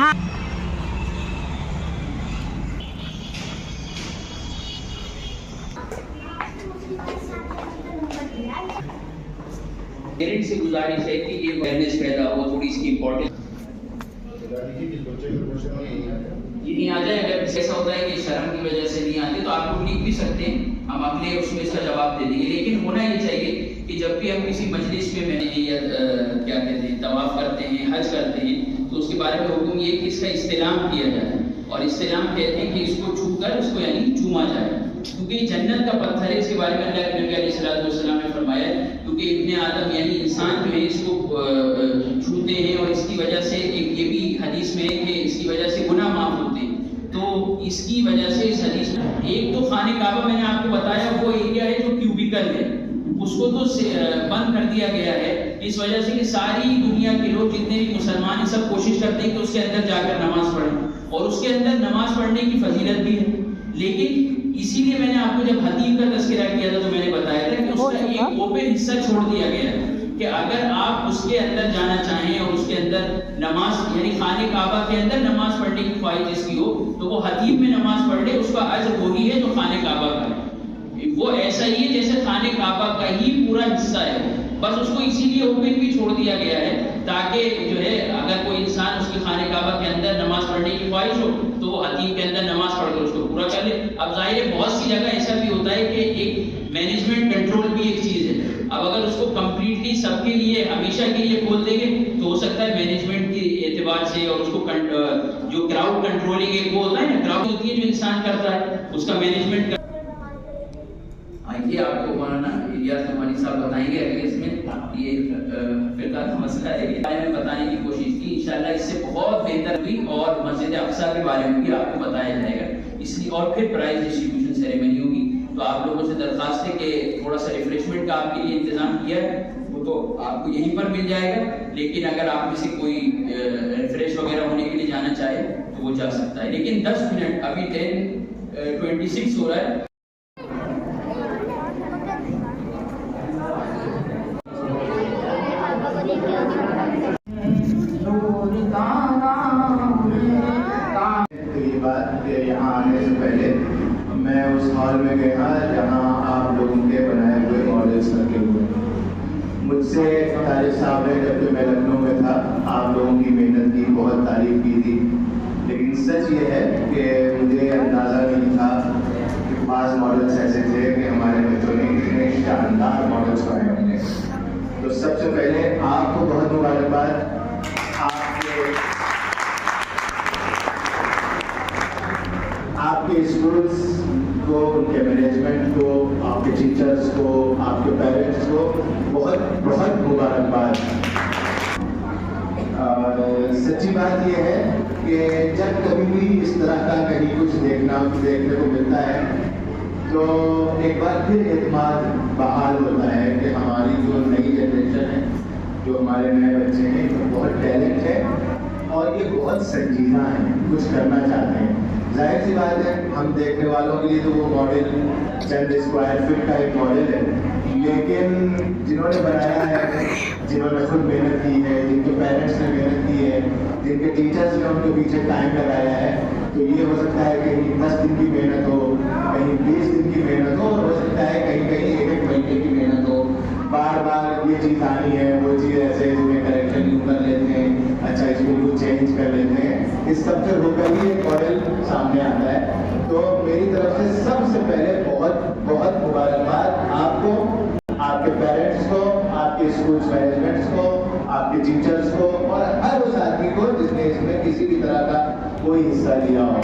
हाँ पेरेंट्स से गुजारिश है कि ये अवेयरनेस पैदा हो, थोड़ी इसकी इम्पोर्टेंस ये नहीं आ जाए। अगर ऐसा होता है कि शर्म की वजह से नहीं आते तो आप लोग लिख भी सकते हैं, हम अगले उसमें इसका जवाब दे देंगे। लेकिन होना ये चाहिए कि जब भी हम किसी मजलिस में या क्या कहते हैं तवाफ करते हैं, हज करते हैं, तो उसके बारे में हुक्म ये कि इसका इस्तेलाम किया जाए। और इस्तेलाम कहते हैं कि इसको छूकर उसको यानी चूमा जाए, क्योंकि जन्नत का पत्थर है। इसके बारे में अल्लाह के नबी अलैहिस्सलाम ने फरमाया, क्योंकि इब्ने आदम यानी इंसान जो है इसको छूते हैं और इसकी वजह से ये भी हदीस में है कि इसकी वजह से गुनाह माफ होते हैं। तो इसकी वजह से इस हदीस में एक तो खाने काबा मैंने आपको बताया वो एरिया है जो क्यूबिकल है, उसको तो बंद कर दिया गया है इस वजह से कि सारी दुनिया के लोग जितने भी मुसलमान हैं सब कोशिश करते हैं कि उसके अंदर जाकर नमाज पढ़ें, और उसके अंदर नमाज पढ़ने की फजीलत भी है। लेकिन इसीलिए मैंने आपको जब हदीब का तज़किरा किया था तो मैंने बताया था कि उसका एक ओपन हिस्सा छोड़ दिया गया है कि अगर आप उसके अंदर जाना चाहें और उसके अंदर नमाज यानी खाने काबा के अंदर नमाज पढ़ने की ख्वाहिश जिसकी हो तो वो हदीब में नमाज पढ़ ले, उसका अजर वही है जो खाने काबा का है। वो ऐसा ही है जैसे खाने काबा का ही पूरा हिस्सा है, बस उसको इसीलिए ओपन भी छोड़ दिया गया है ताकि जो है अगर कोई इंसान उसके खाने काबा के अंदर नमाज पढ़ने की ख्वाहिश हो तो वो हदीब के अंदर नमाज पढ़कर उसको पूरा कर ले। अब जाहिर है बहुत सी जगह ऐसा भी होता है कि एक मैनेजमेंट कंट्रोल भी एक चीज है। अब अगर उसको कंप्लीटली सबके लिए हमेशा के लिए खोल देंगे तो हो सकता है मैनेजमेंट के एतबार से और उसको जो क्राउड कंट्रोलिंग एक वो होता है ना, क्राउड होती है जो इंसान करता है उसका मैनेजमेंट आइए आपको मौलाना इलियास नमानी साहब बताएंगे अगले इसमें ये फिरका का मसला है ये बारे में बताने की कोशिश की। इंशाल्लाह इससे बहुत बेहतर हुई और मस्जिद अक्सा के बारे में भी आपको बताया जाएगा इसलिए, और फिर प्राइज डिस्ट्रीब्यूशन सेरेमनी होगी। तो आप लोगों से दरखास्त है कि थोड़ा सा रिफ्रेशमेंट का आपके लिए इंतजाम किया है वो तो आपको यहीं पर मिल जाएगा, लेकिन अगर आप में से कोई रिफ्रेश वगैरह होने के लिए जाना चाहे तो वो जा सकता है। लेकिन 10 मिनट अभी 10:26 हो रहा है। यहाँ आने से पहले मैं उस हॉल में गया जहाँ आप लोगों के बनाए हुए मॉडल्स रखे हुए हैं। मुझसे तारिक साहब ने जब मैं लखनऊ में था आप लोगों की मेहनत की बहुत तारीफ की थी, लेकिन सच ये है कि मुझे अंदाज़ा नहीं था कि 5 मॉडल्स ऐसे थे कि हमारे बच्चों ने इतने शानदार मॉडल्स बनाए होंगे। तो सबसे पहले आपको बहुत मुबारकबाद। आपके स्कूल्स को, उनके मैनेजमेंट को, आपके टीचर्स को, आपके पेरेंट्स को बहुत बहुत मुबारकबाद। सच्ची बात यह है कि जब कभी भी इस तरह का कहीं कुछ देखने को मिलता है तो एक बार फिर एतमाद बहाल होता है कि हमारी जो नई जनरेशन है, जो हमारे नए बच्चे हैं, तो बहुत टैलेंट है और ये बहुत संजीदा है, कुछ करना चाहते हैं। जाहिर सी बात है हम देखने वालों के लिए तो वो मॉडल चंद स्क्वायर फीट का एक मॉडल है, लेकिन जिन्होंने बनाया है, जिन्होंने खुद मेहनत की है, जिनके पेरेंट्स ने मेहनत की है, जिनके टीचर्स ने उनके पीछे टाइम लगाया है, तो ये हो सकता है कहीं 10 दिन की मेहनत हो, कहीं 20 दिन की मेहनत हो सकता है कहीं कहीं 1-1 महीने की मेहनत हो। बार बार ये चीज़ आनी है, वो चीज़ ऐसे जिन्हें करेक्शन यूँ कर लेते हैं, अच्छा इसको कुछ चेंज कर लेते हैं, इस सब से होकर ही एक मॉडल सामने आता है। तो मेरी तरफ से सबसे पहले बहुत बहुत मुबारकबाद आपको, आपके पेरेंट्स को, आपके स्कूल मैनेजमेंट्स को, आपके टीचर्स को और हर उस आदमी को जिसने इसमें किसी भी तरह का कोई हिस्सा लिया हो।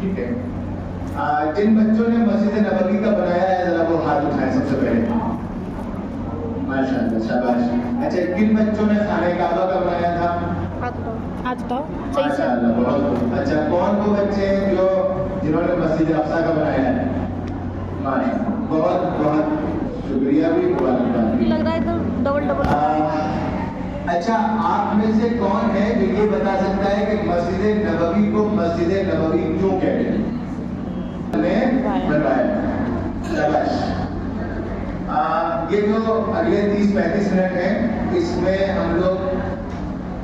ठीक है, जिन बच्चों ने मस्जिद नबवी का बनाया है जरा वो हाथ उठाएं सबसे पहले। माशाल्लाह, शाबाश। अच्छा, किन बच्चों ने खाने काबा का बनाया था? आज तो माशाल्लाह, बहुत। अच्छा, कौन वो बच्चे हैं जो जिन्होंने मस्जिद अक्सा का बनाया है? माशाल्लाह, बहुत बहुत शुक्रिया भी लग रहा है तो डबल अच्छा, आप में से कौन है जो ये बता सकता है कि मस्जिद नबवी को मस्जिद नबवी क्यों कहते हैं? बनवाया। शाबाश। ये जो अगले 30-35 मिनट हैं, इसमें हम लोग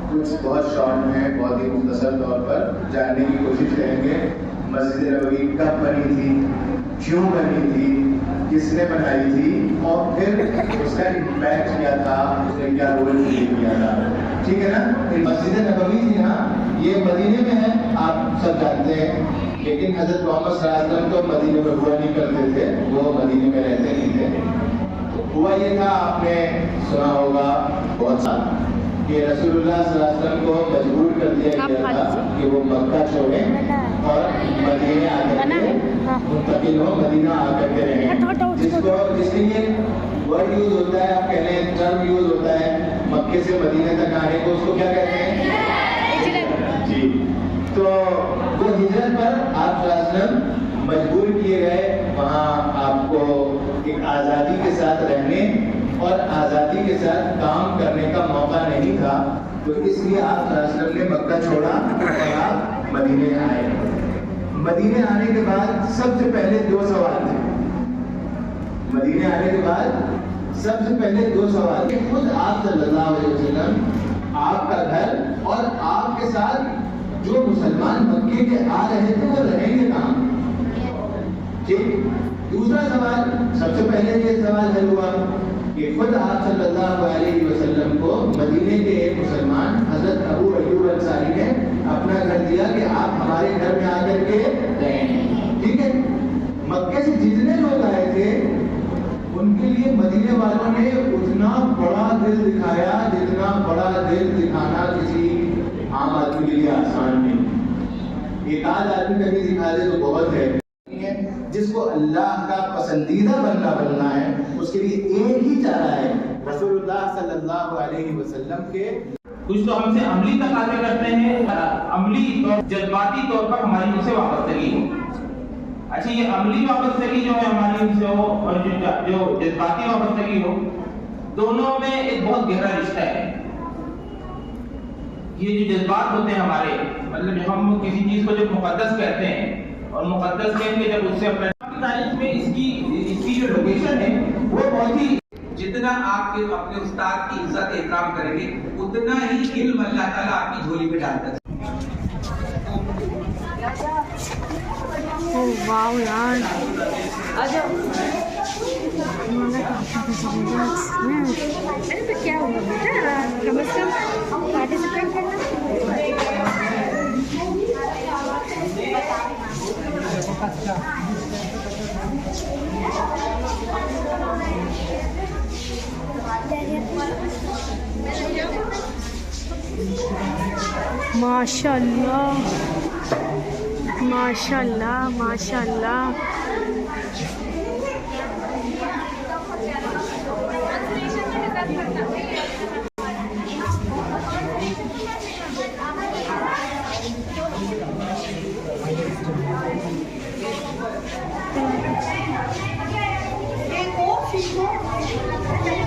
कुछ बहुत शॉर्ट में, बहुत ही मुख्तसर तौर पर जानने की कोशिश करेंगे। मस्जिद नबवी कब बनी थी, क्यों बनी थी, किसने बनाई थी, और फिर उसका इम्पैक्ट क्या था, उसने क्या रोल प्ले किया था। ठीक है ना। ये मस्जिद नबवी थी ना, ये मदीने में है, आप सब जानते हैं। लेकिन हजरत मोहम्मद सल्लल्लाहु अलैहि वसल्लम तो मदीने में हुआ नहीं करते थे, वो मदीने में रहते नहीं थे। तो हुआ ये था, आपने सुना होगा बहुत सारा, कि रसूलुल्लाह सल्लल्लाहु अलैहि वसल्लम को मजबूर कर दिया गया था कि वो मक्का छोड़े और मदीने आकर मुंतकिल हो, मदीना आकर के रहें। जिसके लिए वर्ड यूज होता है, आप कह लें टर्म यूज होता है, मक्के से मदीने तक आने को, उसको क्या कहते हैं जी। तो वो हिजरत पर आप सल्लल्लाहु अलैहि वसल्लम मजबूर किए गए, वहाँ आपको एक आज़ादी के साथ रहने और आज़ादी के साथ काम करने का मौका नहीं था। तो इसलिए आप सल्लल्लाहु अलैहि वसल्लम ने मक्का छोड़ा और आप मदीने आए। मदीने आने के बाद सबसे पहले 2 सवाल थे। मदीने आने के बाद सबसे पहले 2 सवाल थे। खुद आप सल्लल्लाहु अलैहि वसल्लम, आपका घर और आपके साथ जो मुसलमान मक्के के आ रहे थे वो रहेंगे कहाँ। ठीक। दूसरा सवाल, सबसे पहले ये सवाल हल हुआ कि खुद आप सल्लल्लाहु अलैहि वसल्लम को मदीने के एक मुसलमान हजरत अबू अय्यूब अंसारी ने अपना घर दिया कि आप हमारे घर में आकर के रहें। ठीक है। मक्के से जितने लोग आए थे उनके लिए मदीने वालों ने उतना बड़ा दिल दिखाया जितना बड़ा दिल दिखाना किसी आम आदमी के लिए आसान नहीं। एक आध आदमी कभी दिखा दे तो बहुत है। जिसको अल्लाह का पसंदीदा बनना है, उसके लिए एक ही चारा है, रसूलुल्लाह सल्लल्लाहु अलैहि वसल्लम के। कुछ तो हमसे अमली तकाजे करते हैं, अमली और जज्बाती तौर पर हमारी उनसे वाबस्तगी हो। अच्छा, ये अमली वाबस्तगी जो है हमारी उनसे हो और जो जज्बाती वाबस्तगी हो, दोनों में एक बहुत गहरा रिश्ता है। ये जो जज्बात होते हैं हमारे, मतलब जब हम किसी चीज को जब मुकद्दस कहते हैं, और मुकद्दस कहते जब उससे अपने तारीख में इसकी जो लोकेशन है वो बहुत ही, जितना आप अपने उस्ताद की इज्जत एहतराम करेंगे उतना ही इल्म अल्लाह ताला आपकी झोली में डालता है। ओह वाव यार, अरे तो क्या हुआ बेटा, कम से कम पार्टिसिपेट करना। माशाल्लाह माशाल्लाह माशाल्लाह।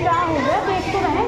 क्या हो गया, देख तो रहे।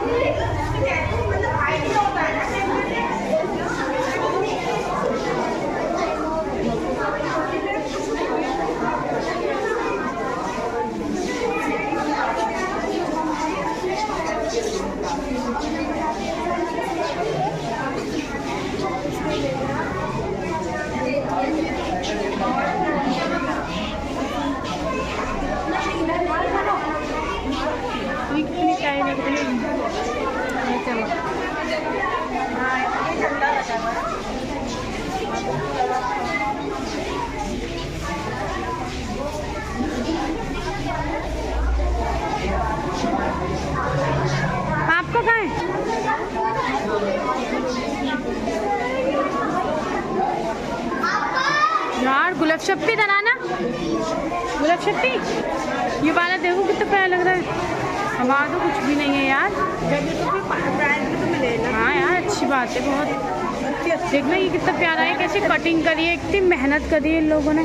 आपको कहाँ है? यार गुलाब शप्पी बनाना, गुलाब शप्पी ये वाला देखो कितना प्यारा लग रहा है। हमारा तो कुछ भी नहीं है यार, तो मिलेगा। हाँ यार अच्छी बात है, बहुत देखना ये कितना प्यारा है, कैसे कटिंग करी है, इतनी मेहनत करी है इन लोगों ने।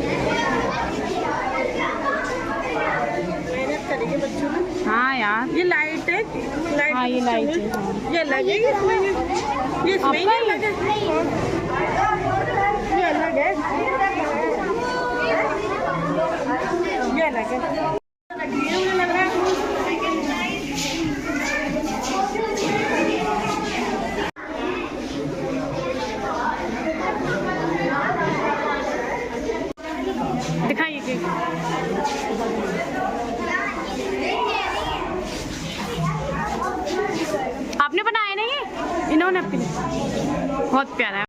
बच्चों ने। हाँ यार ये लाइट है, लाइट। हाँ ये लाइट है, हाँ। ये लगेगी इसमें, ये इसमें ही अलग है, ये अलग है, ये अलग है। आपके लिए? बहुत प्यारा है।